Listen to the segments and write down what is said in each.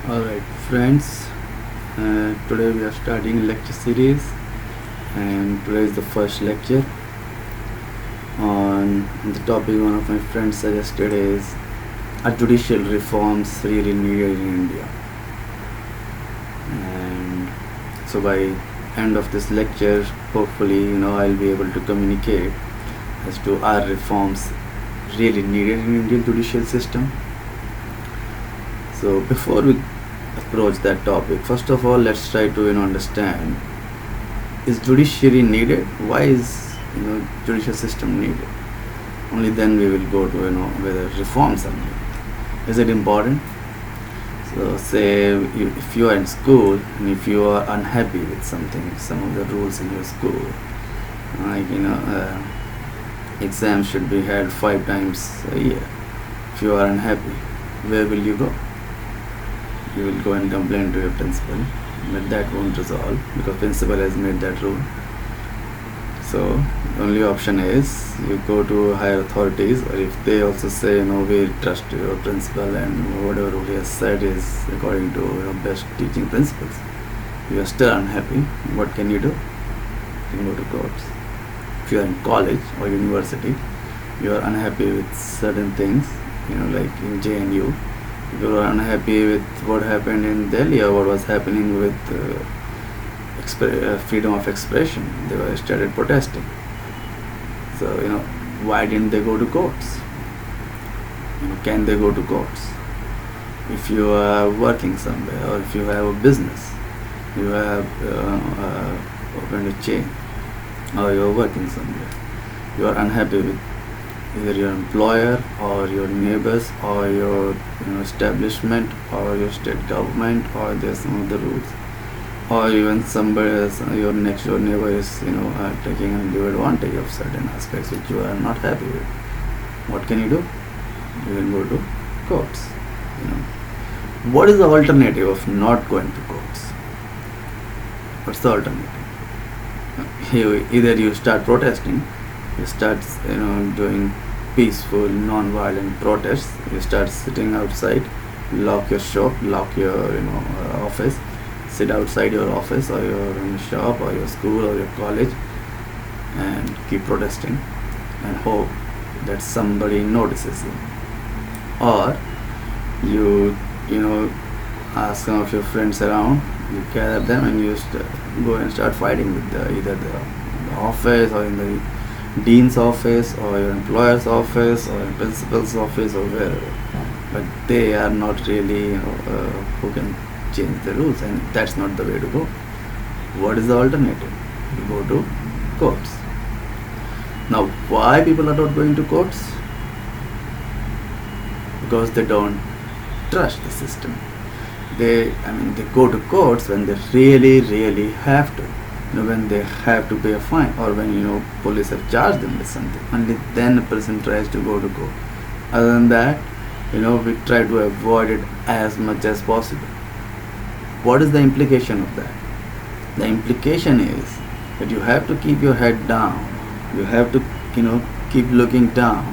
Alright, friends, today we are starting lecture series, and today is the first lecture on the topic one of my friends suggested is are judicial reforms really needed in India? And so by end of this lecture, hopefully I'll be able to communicate as to are reforms really needed in Indian judicial system. So before we approach that topic, first of all, let's try to understand, is judiciary needed? Why is judicial system needed? Only then we will go to whether reforms are needed. Is it important? So say if you are in school and if you are unhappy with something, some of the rules in your school, like exams should be held 5 times a year. If you are unhappy, where will you go? You will go and complain to your principal, but that won't resolve because principal has made that rule. So the only option is you go to higher authorities, or if they also say we trust your principal and whatever rule he has said is according to best teaching principles, you are still unhappy, what can you do? You can go to courts. If you are in college or university, you are unhappy with certain things, like in JNU, you are unhappy with what happened in Delhi or what was happening with freedom of expression. They were started protesting. So why didn't they go to courts? Can they go to courts? If you are working somewhere, or if you have a business, you have opened a chain, or you are working somewhere, you are unhappy with either your employer or your neighbors or your establishment or your state government, or there's some of the rules, or even somebody else, your next door neighbor is taking undue advantage of certain aspects which you are not happy with. What can you do? You will go to courts. What is the alternative of not going to courts? What's the alternative? Either you start protesting, you start doing peaceful non-violent protests, you start sitting outside, lock your shop, lock your office, sit outside your office or your shop or your school or your college and keep protesting and hope that somebody notices you, or you ask some of your friends around, you gather them and you go and start fighting with either the office or in the dean's office or your employer's office or your principal's office or wherever, but they are not really who can change the rules, and that's not the way to go. What is the alternative? You go to courts. Now why people are not going to courts? Because they don't trust the system. They go to courts when they really have to, when they have to pay a fine, or when police have charged them with something. Only then a person tries to go to court. Other than that, we try to avoid it as much as possible. What is the implication of that? The implication is that you have to keep your head down. You have to keep looking down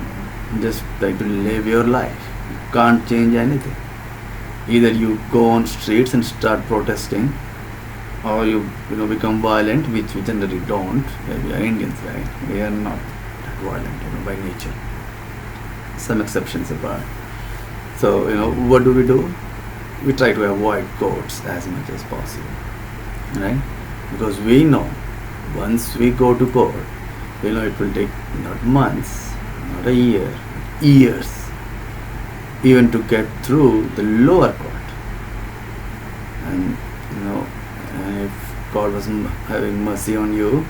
and just try to live your life. You can't change anything. Either you go on streets and start protesting, or you become violent, which we generally don't. We are Indians, right? We are not that violent by nature, some exceptions apart. So what do? We try to avoid courts as much as possible, right? Because we know once we go to court, it will take not months, not a year, years, even to get through the lower court. And if God was having mercy on you,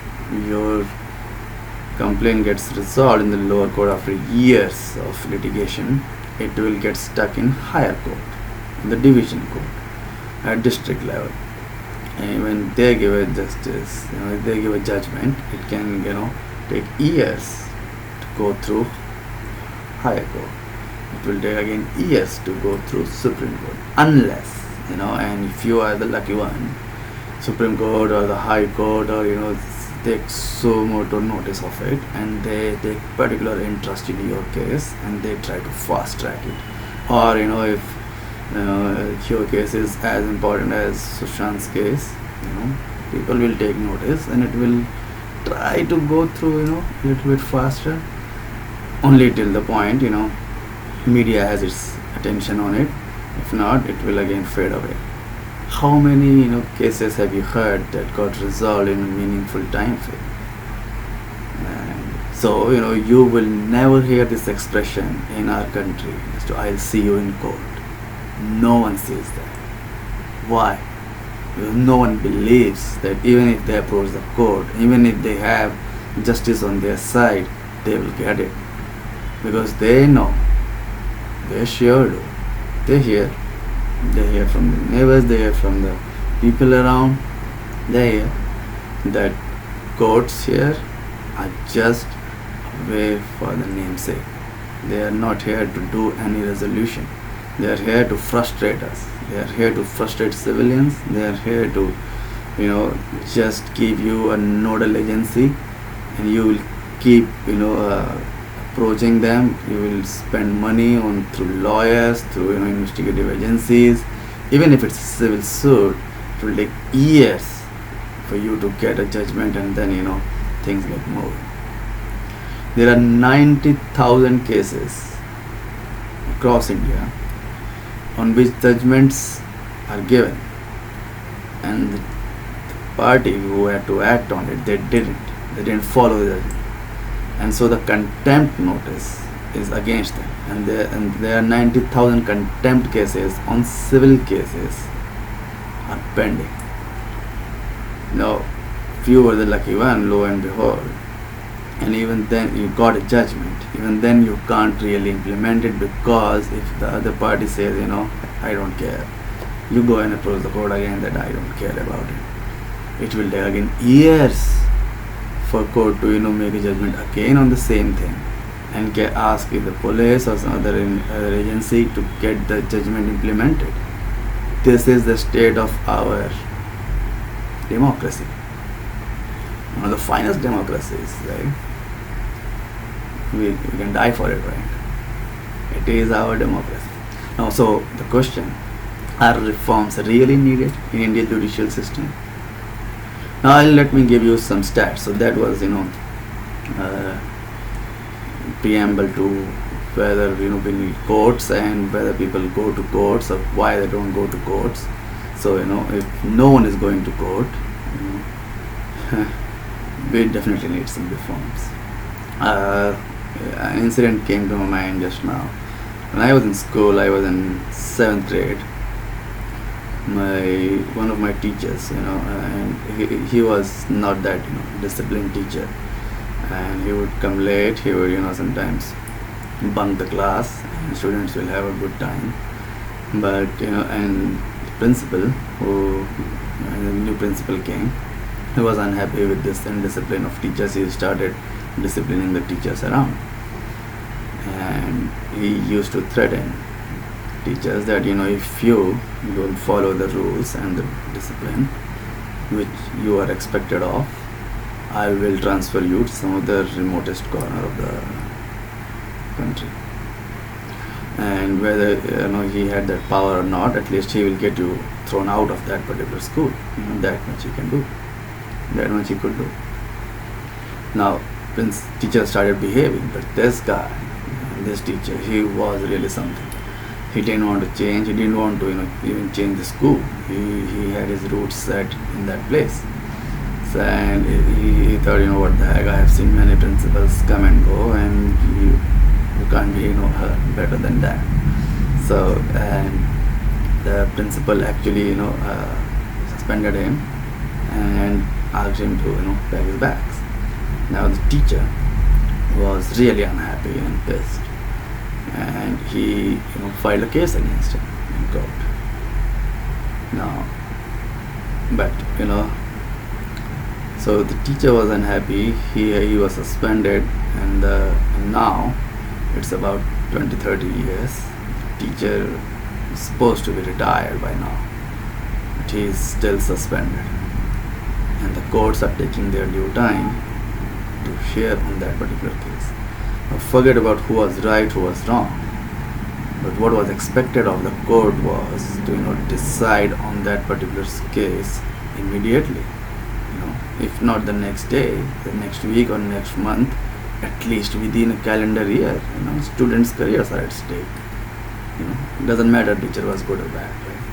your complaint gets resolved in the lower court after years of litigation. It will get stuck in higher court, in the division court, at district level. And when they give a justice, they give a judgment, it can take years to go through higher court. It will take again years to go through Supreme Court, unless and if you are the lucky one, Supreme Court or the High Court or take so much notice of it, and they take particular interest in your case and they try to fast track it. Or if Your case is as important as Sushant's case. People will take notice, and it will try to go through, a little bit faster, only till the point, media has its attention on it. If not, it will again fade away. How many, cases have you heard that got resolved in a meaningful time frame? And so, you will never hear this expression in our country as to "I'll see you in court." No one says that. Why? Because no one believes that even if they approach the court, even if they have justice on their side, they will get it. Because they know, they sure do. They hear from the neighbors, they hear from the people around, they hear that courts here are just a way for the namesake. They are not here to do any resolution. They are here to frustrate us. They are here to frustrate civilians. They are here to, just give you a nodal agency, and you will keep, approaching them. You will spend money on through lawyers, through investigative agencies. Even if it's a civil suit, it will take years for you to get a judgment, and then things get moving. There are 90,000 cases across India on which judgments are given, and the party who had to act on it, they didn't follow the judgment, and so the contempt notice is against them, and there are 90,000 contempt cases on civil cases are pending. Now, if you were the lucky one, lo and behold, and even then you got a judgment, even then you can't really implement it, because if the other party says, I don't care, you go and approach the court again that I don't care about it. It will take again years for court to make a judgment again on the same thing, and ask the police or some other agency to get the judgment implemented. This is the state of our democracy. One of the finest democracies, right? We can die for it, right? It is our democracy. Now, so the question, are reforms really needed in Indian judicial system? Now, let me give you some stats. So that was, preamble to whether, we need courts and whether people go to courts or why they don't go to courts. So, if no one is going to court, we definitely need some reforms. An incident came to my mind just now. When I was in school, I was in 7th grade. One of my teachers, and he was not that disciplined teacher, and he would come late. He would sometimes bunk the class, and students will have a good time. But and the principal, when the new principal came, he was unhappy with this indiscipline of teachers. He started disciplining the teachers around, and he used to threaten teachers that if you don't follow the rules and the discipline which you are expected of, I will transfer you to some of the remotest corner of the country. And whether he had that power or not, at least he will get you thrown out of that particular school. That much he can do. That much he could do. Now, Prince teacher started behaving, but this guy, this teacher, he was really something. He didn't want to change. He didn't want to, even change the school. He had his roots set in that place. So, and he thought, what the heck? I have seen many principals come and go, and you can't be, better than that. So, and the principal actually, suspended him and asked him to, pack his bags. Now the teacher was really unhappy and pissed, and he filed a case against him in court. Now, but so the teacher was unhappy. He was suspended, and now it's about 20-30 years. The teacher is supposed to be retired by now, but he is still suspended, and the courts are taking their due time to hear on that particular case. Now forget about who was right, who was wrong. But what was expected of the court was to decide on that particular case immediately. If not the next day, the next week or next month, at least within a calendar year. Students' careers are at stake. It doesn't matter teacher was good or bad, right?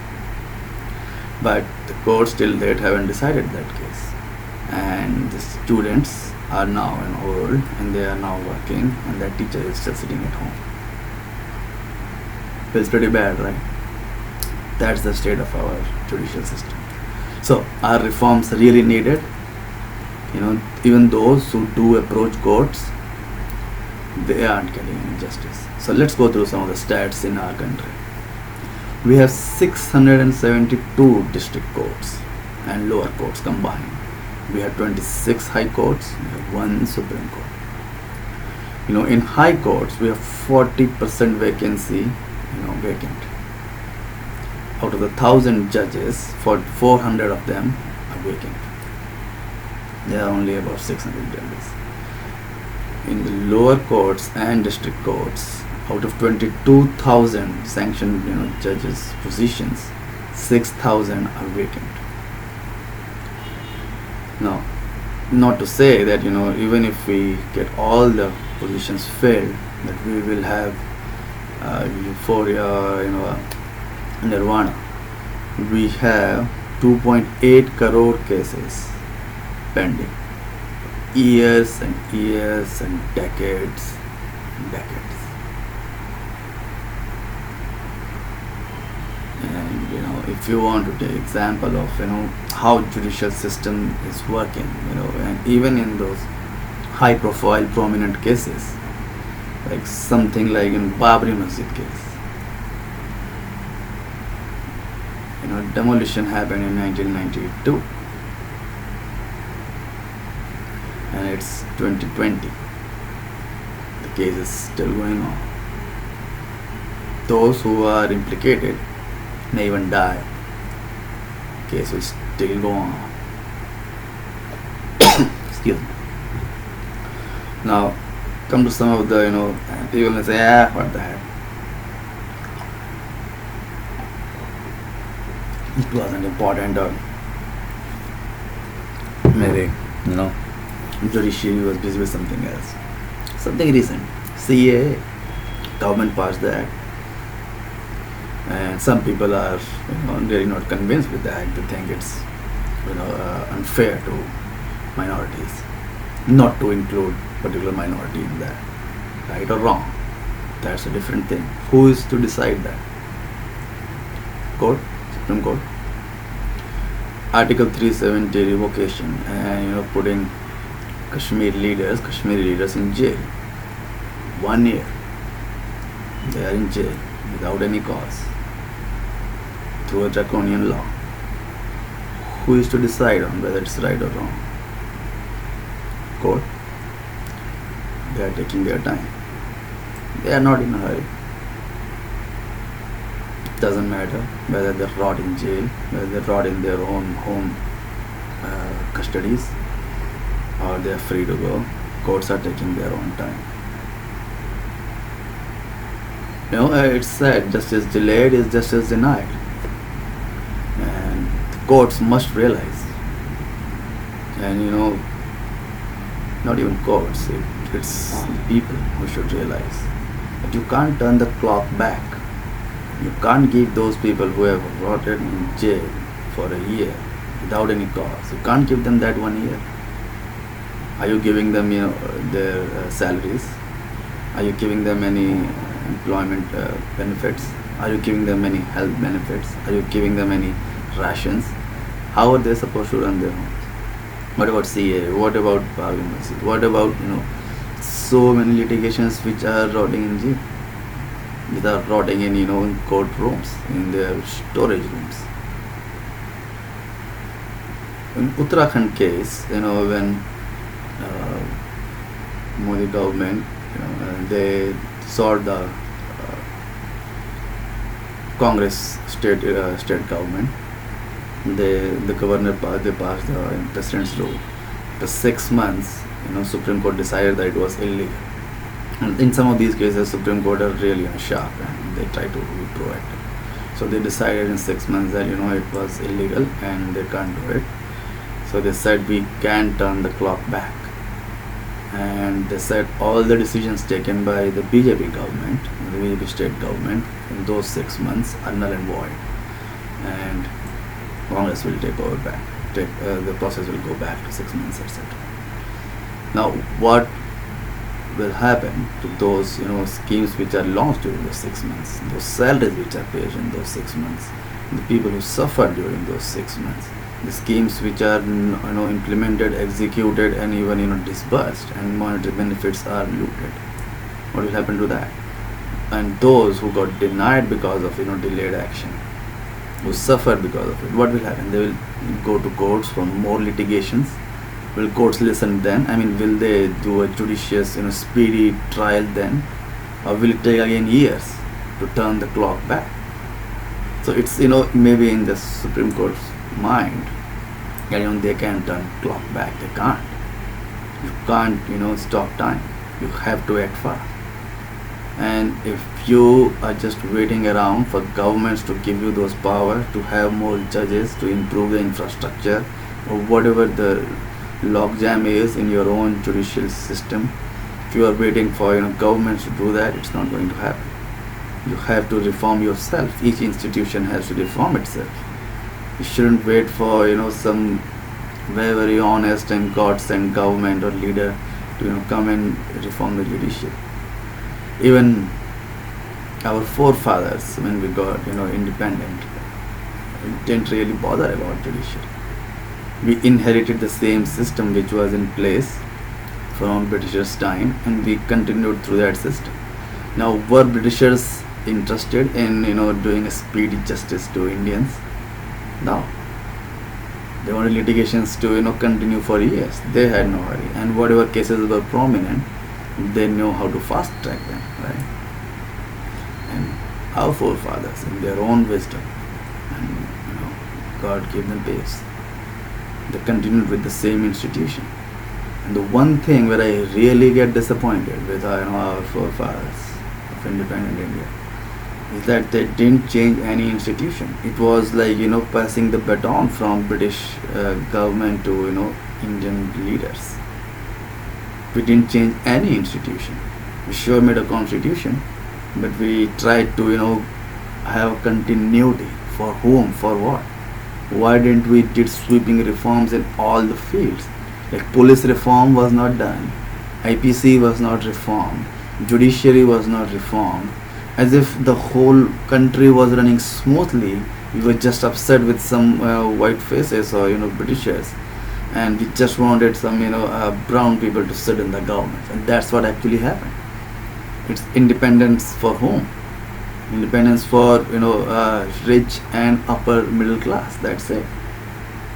But the court still date haven't decided that case, and the students are now old and they are now working, and that teacher is still sitting at home. Feels pretty bad, right? That's the state of our judicial system. So are reforms really needed? Even those who do approach courts, they aren't getting any justice. So let's go through some of the stats in our country. We have 672 district courts and lower courts combined. We have 26 high courts, we have 1 Supreme Court. In high courts, we have 40% vacancy, vacant. Out of the 1,000 judges, for 400 of them are vacant. There are only about 600 judges. In the lower courts and district courts, out of 22,000 sanctioned judges positions, 6,000 are vacant. Now, not to say that even if we get all the positions filled, that we will have euphoria, nirvana. We have 2.8 crore cases pending, years and years and decades and decades. And if you want to take example of how judicial system is working, and even in those high profile prominent cases, like something like in Babri Masjid case, demolition happened in 1992 and it's 2020. The case is still going on. Those who are implicated may even die. Case will still go on. Excuse me. Now come to some of the people will say, what the heck, it wasn't important, or maybe judiciary was busy with something else. Something recent, CAA, government passed the act, and some people are really not convinced with the act. They think it's unfair to minorities, not to include particular minority in that. Right or wrong, that's a different thing. Who is to decide that? Court, Supreme Court. Article 370 revocation, and putting Kashmiri leaders in jail. 1 year they are in jail without any cause through a draconian law. Who is to decide on whether it's right or wrong? Court. They are taking their time. They are not in a hurry. Doesn't matter whether they're rot in jail, whether they're rot in their own home custodies, or they are free to go. Courts are taking their own time. It's said justice delayed is justice denied, and the courts must realize. And not even courts, it's people who should realize that you can't turn the clock back. You can't give those people who have rotted in jail for a year without any cause. You can't give them that 1 year. Are you giving them their salaries? Are you giving them any employment benefits? Are you giving them any health benefits? Are you giving them any rations? How are they supposed to run their homes? What about CA? What about Babri Masjid? What about so many litigations which are rotting in jail, without rotting in in courtrooms, in their storage rooms? In Uttarakhand case, when Modi government they sought the Congress state government, the governor they passed the president's rule. For 6 months, Supreme Court decided that it was illegal. And in some of these cases, Supreme Court are really sharp, and they try to be proactive. So they decided in 6 months that it was illegal and they can't do it. So they said we can turn the clock back, and they said all the decisions taken by the BJP government, the BJP state government, in those 6 months are null and void, and Congress will take over back. The process will go back to 6 months, etc. Now, what will happen to those schemes which are launched during those 6 months, those salaries which are paid in those 6 months, the people who suffered during those 6 months, the schemes which are implemented, executed, and even disbursed, and monetary benefits are looted? What will happen to that? And those who got denied because of delayed action, who suffered because of it, what will happen? They will go to courts for more litigations. Will courts listen then? Will they do a judicious, speedy trial then, or will it take again years to turn the clock back? So it's maybe in the Supreme Court's mind, they can turn clock back. They can't. You can't stop time. You have to act fast. And if you are just waiting around for governments to give you those power to have more judges, to improve the infrastructure, or whatever the logjam is in your own judicial system, if you are waiting for governments to do that, it's not going to happen. You have to reform yourself. Each institution has to reform itself. You shouldn't wait for some very, very honest and God-sent government or leader to come and reform the judiciary. Even our forefathers, when we got independent, didn't really bother about judiciary. We inherited the same system which was in place from Britishers' time, and we continued through that system. Now, were Britishers interested in doing a speedy justice to Indians? No. They wanted litigations to continue for years. They had no hurry, and whatever cases were prominent, they knew how to fast track them, right? And our forefathers, in their own wisdom, and God gave them pace, they continued with the same institution. And the one thing where I really get disappointed with our forefathers of independent India is that they didn't change any institution. It was like passing the baton from British government to Indian leaders. We didn't change any institution. We sure made a constitution, but we tried to have continuity. For whom? For what? Why didn't we did sweeping reforms in all the fields? Like police reform was not done, IPC was not reformed, judiciary was not reformed, as if the whole country was running smoothly. We were just upset with some white faces or Britishers, and we just wanted some brown people to sit in the government, and that's what actually happened. It's independence for whom? Independence for rich and upper middle class. That's it.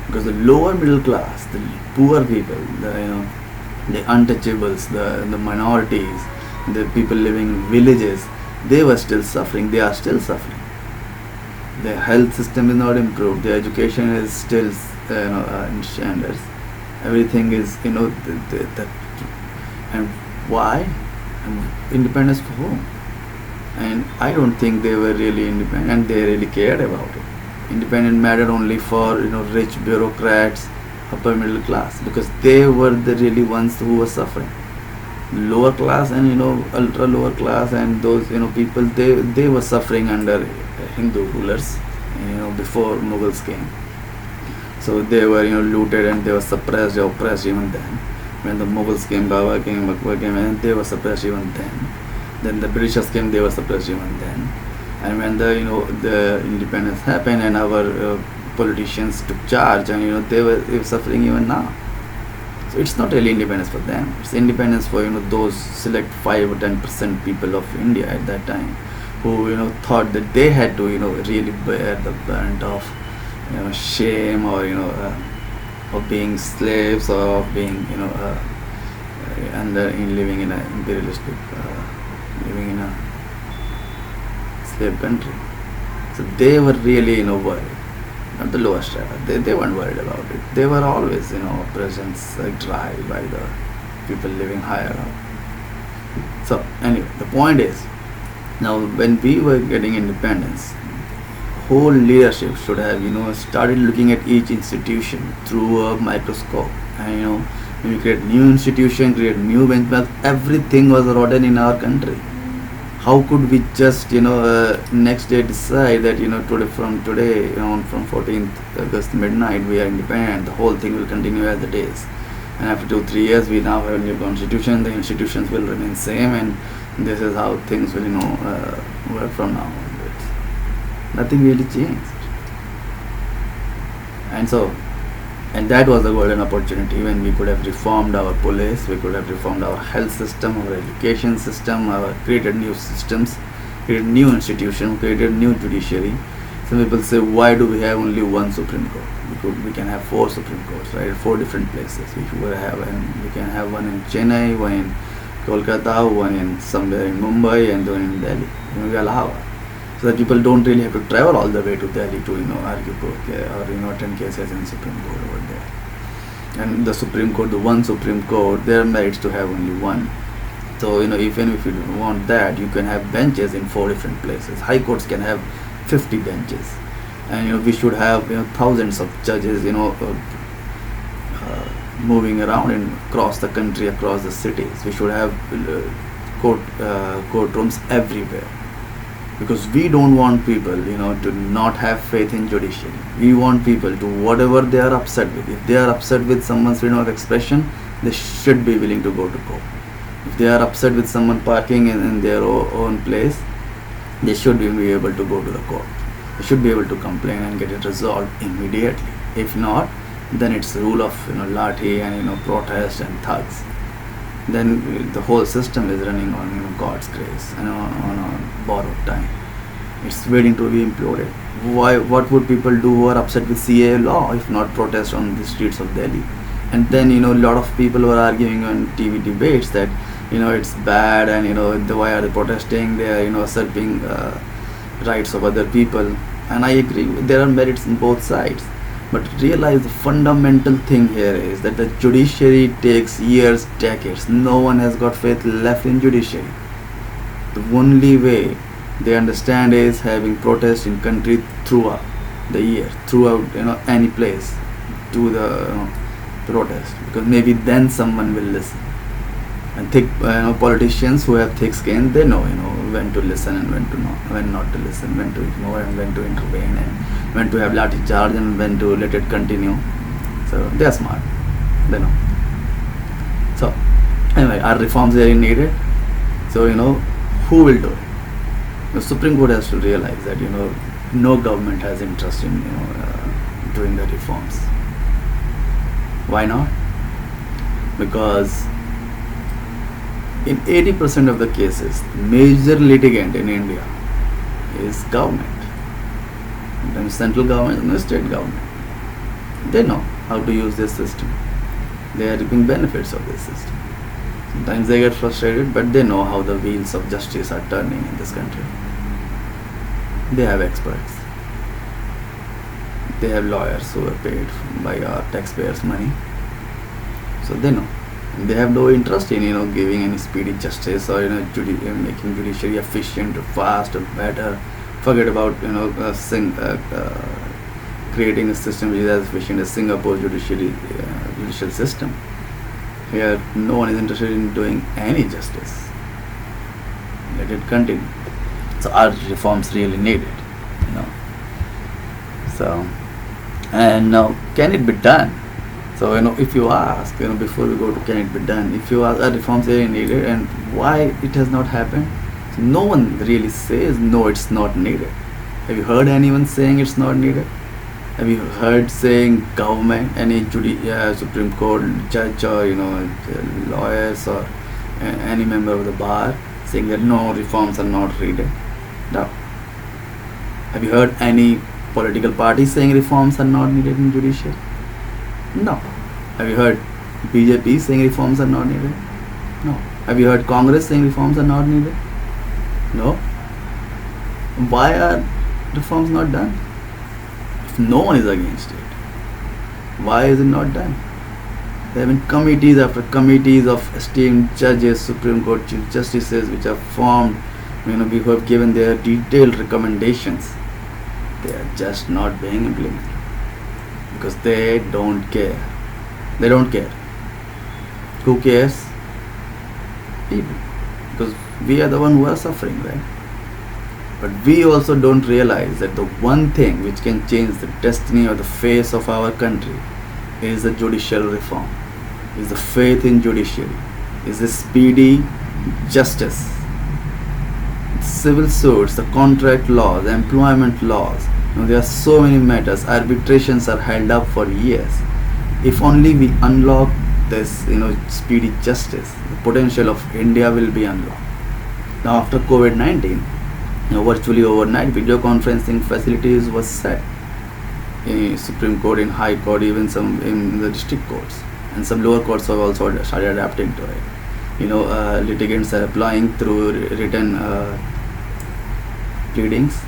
Because the lower middle class, the poor people, the untouchables, the minorities, the people living in villages, they were still suffering. They are still suffering. The health system is not improved. The education is still in shambles. Everything is and why? And independence for whom? And I don't think they were really independent, and they really cared about it. Independent mattered only for rich bureaucrats, upper middle class, because they were the really ones who were suffering. Lower class and ultra lower class and those people, they were suffering under Hindu rulers before Mughals came. So they were looted, and they were suppressed, oppressed even then. When the Mughals came, Baba came, Akbar came, and they were suppressed even then. Then the Britishers came, they were suppressed even then. And when the independence happened and our politicians took charge, and they were suffering even now. So it's not really independence for them. It's independence for those select 5 or 10% people of India at that time, who thought that they had to really bear the brunt of shame, or of being slaves, or of being living in a imperialistic living in a slave country. So they were really worried. Not the lower strata. They weren't worried about it. They were always oppressed and tried by the people living higher up. So anyway, the point is, Now, when we were getting independence, whole leadership should have started looking at each institution through a microscope, and when we create new institution, create new benchmarks, everything was rotten in our country. How could we just next day decide that today, from today, from 14th August midnight, we are independent, the whole thing will continue as it is, and after 2-3 years we now have a new constitution, the institutions will remain same, and this is how things will work from now onwards. Nothing really changed. And that was the golden opportunity when we could have reformed our police, we could have reformed our health system, our education system, created new systems, created new institutions, created new judiciary. Some people say, why do we have only one Supreme Court? We can have 4 Supreme Courts, right? 4 different places. We can have one in Chennai, one in Kolkata, one in somewhere in Mumbai, and one in Delhi, Allahabad. So that people don't really have to travel all the way to Delhi to argue court or attend cases in Supreme Court over there. And the Supreme Court, the one Supreme Court, there are merits to have only one. So even if you don't want that, you can have benches in 4 different places. High courts can have 50 benches, and we should have thousands of judges moving around across the country, across the cities. We should have courtrooms everywhere. Because we don't want people to not have faith in judiciary. We want people to, whatever they are upset with, if they are upset with someone's freedom of expression, they should be willing to go to court. If they are upset with someone parking in their own place, they should be able to go to the court. They should be able to complain and get it resolved immediately. If not, then it's the rule of lathi and protest and thugs. Then the whole system is running on God's grace and on borrowed time. It's waiting to be imploded. What would people do who are upset with CAA law if not protest on the streets of Delhi? And then a lot of people were arguing on TV debates that it's bad, and why are they protesting? They are usurping rights of other people. And I agree, there are merits on both sides. But realize the fundamental thing here is that the judiciary takes years, decades. No one has got faith left in judiciary. The only way they understand is having protests in country throughout the year, throughout any place, to the protest, because maybe then someone will listen. And thick politicians who have thick skin, they know when to listen and when not to listen, when to ignore and when to intervene, and when to have lathi charge and when to let it continue. So they are smart, they know. So anyway, are reforms really needed? So who will do it? The Supreme Court has to realize that no government has interest in doing the reforms. Why not? Because in 80% of the cases, major litigant in India is government. And central government and the state government. They know how to use this system. They are reaping benefits of this system. Sometimes they get frustrated, but they know how the wheels of justice are turning in this country. They have experts. They have lawyers who are paid by our taxpayers' money. So they know. They have no interest in giving any speedy justice or making judiciary efficient or fast or better. Forget about creating a system which is as efficient as Singapore judicial system. Here no one is interested in doing any justice. Let it continue. So are reforms really needed? So, and now can it be done? So if you ask, before we go to can it be done, if you ask, are reforms really needed and why it has not happened? So no one really says no, it's not needed. Have you heard anyone saying it's not needed? Have you heard saying government, any Supreme Court judge or lawyers or any member of the bar saying that no, reforms are not needed? No. Have you heard any political party saying reforms are not needed in judiciary? No. Have you heard BJP saying reforms are not needed? No. Have you heard Congress saying reforms are not needed? No. Why are reforms not done? If no one is against it, why is it not done? There have been committees after committees of esteemed judges, Supreme Court Chief Justices, which are formed We have given their detailed recommendations. They are just not being implemented because they don't care. They don't care. Who cares? People. Because we are the one who are suffering, right? But we also don't realize that the one thing which can change the destiny or the face of our country is the judicial reform, is the faith in judiciary, is the speedy justice. Civil suits, the contract laws, the employment laws, there are so many matters. Arbitrations are held up for years. If only we unlock this, speedy justice, the potential of India will be unlocked. Now, after COVID-19, virtually overnight, video conferencing facilities was set in Supreme Court, in High Court, even some in the district courts, and some lower courts have also started adapting to it. Litigants are applying through written pleadings.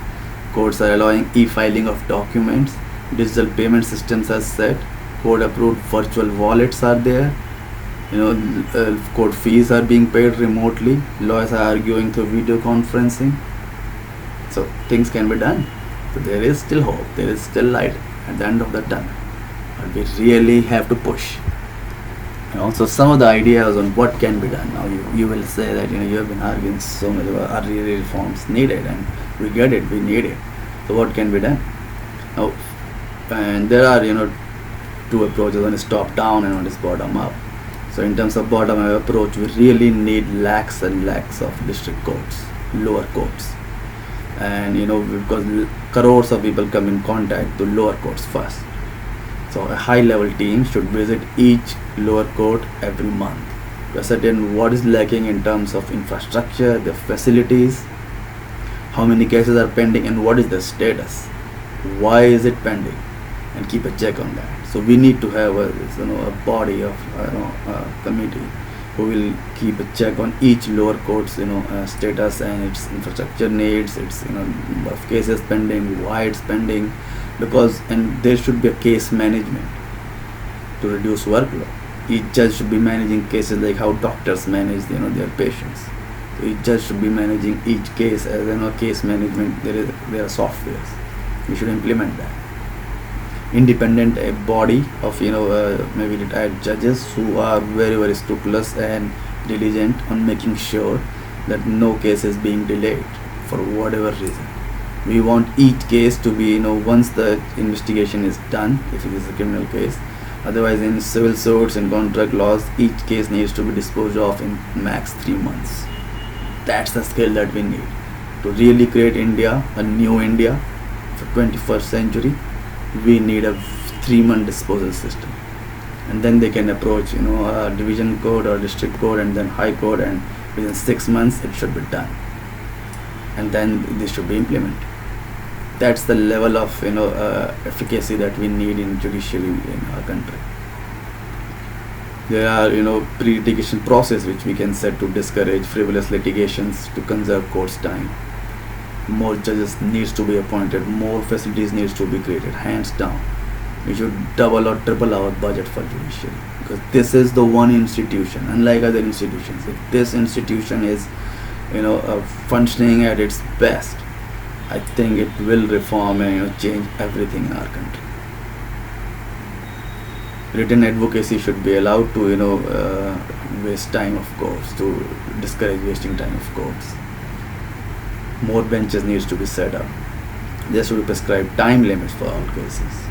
Courts are allowing e-filing of documents. Digital payment systems are set. Court-approved virtual wallets are there. Court fees are being paid remotely. Lawyers are arguing through video conferencing. So things can be done. So there is still hope. There is still light at the end of the tunnel. But we really have to push. So some of the ideas on what can be done. Now you will say that you have been arguing so many early reforms needed, and we get it, we need it. So what can be done? Now, and there are two approaches. One is top down and one is bottom up. So in terms of bottom up approach, we really need lakhs and lakhs of district courts, lower courts, and because crores of people come in contact to lower courts first. So a high level team should visit each lower court every month to ascertain what is lacking in terms of infrastructure, the facilities, how many cases are pending, and what is the status, why is it pending, and keep a check on that. So we need to have a body of committee who will keep a check on each lower court's status and its infrastructure needs, its number of cases pending, why it's pending, and there should be a case management to reduce workload. Each judge should be managing cases like how doctors manage their patients. So each judge should be managing each case as case management. There are softwares. We should implement that. Independent body of maybe retired judges who are very, very scrupulous and diligent on making sure that no case is being delayed for whatever reason. We want each case to be once the investigation is done, if it is a criminal case. Otherwise, in civil suits and contract laws, each case needs to be disposed of in max 3 months. That's the skill that we need to really create India, a new India for 21st century. We need a 3-month disposal system, and then they can approach a division court or district court and then high court, and within 6 months it should be done, and then this should be implemented. That's the level of efficacy that we need in judiciary in our country. There are pre-litigation process which we can set to discourage frivolous litigations, to conserve court's time. More judges needs to be appointed, more facilities needs to be created, hands down. We should double or triple our budget for judiciary, because this is the one institution, unlike other institutions. If this institution is functioning at its best, I think it will reform and change everything in our country. Written advocacy should be allowed to waste time of courts, to discourage wasting time of courts. More benches needs to be set up. There should be prescribed time limits for all cases.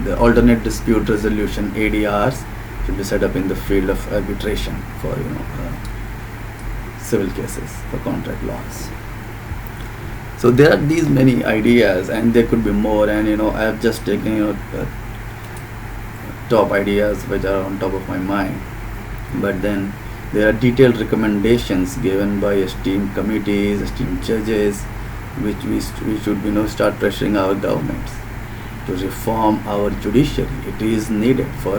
The alternate dispute resolution ADRs should be set up in the field of arbitration for civil cases, for contract laws. So there are these many ideas, and there could be more, and I have just taken top ideas which are on top of my mind, but then there are detailed recommendations given by esteemed committees, esteemed judges, which we should start pressuring our governments to reform our judiciary. It is needed for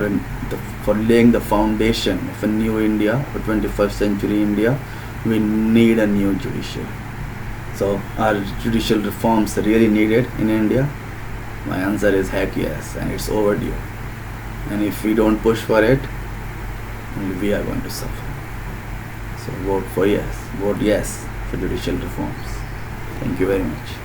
laying the foundation of a new India, for 21st century India. We need a new judiciary. So are judicial reforms really needed in India? My answer is heck yes, and it's overdue. And if we don't push for it, we are going to suffer. So vote for yes. Vote yes for judicial reforms. Thank you very much.